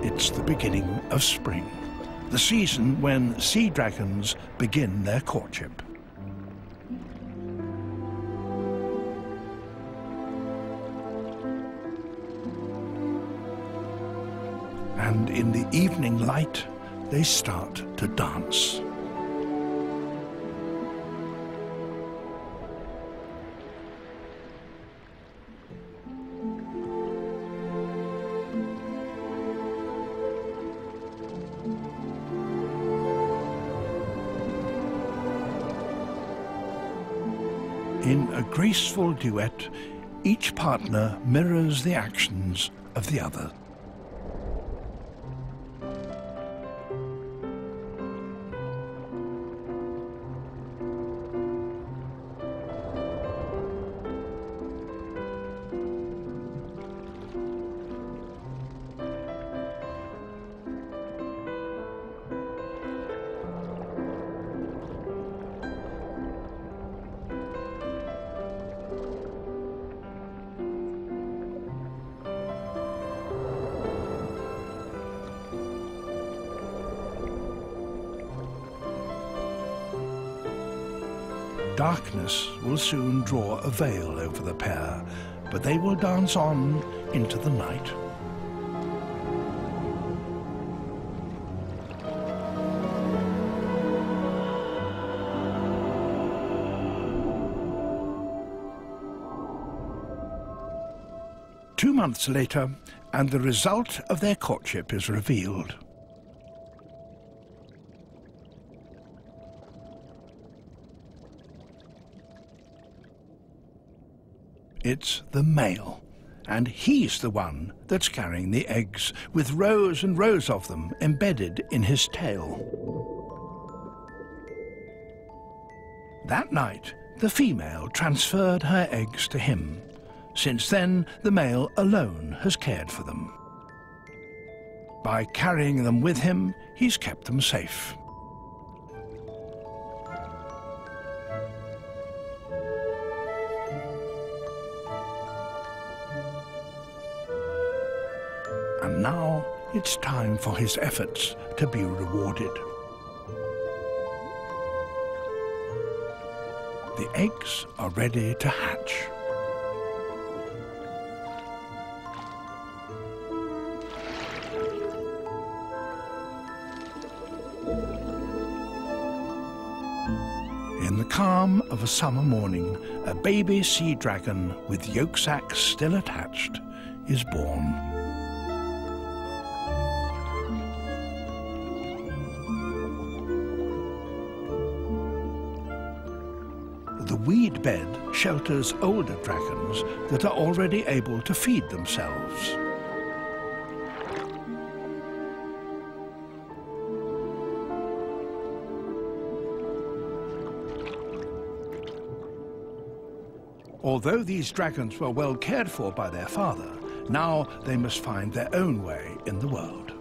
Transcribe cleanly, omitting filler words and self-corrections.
It's the beginning of spring, the season when sea dragons begin their courtship. And in the evening light, they start to dance. In a graceful duet, each partner mirrors the actions of the other. Darkness will soon draw a veil over the pair, but they will dance on into the night. Two months later, and the result of their courtship is revealed. It's the male, and he's the one that's carrying the eggs, with rows and rows of them embedded in his tail. That night, the female transferred her eggs to him. Since then, the male alone has cared for them. By carrying them with him, he's kept them safe. And now it's time for his efforts to be rewarded. The eggs are ready to hatch. In the calm of a summer morning, a baby sea dragon with yolk sacs still attached is born. The weed bed shelters older dragons that are already able to feed themselves. Although these dragons were well cared for by their father, now they must find their own way in the world.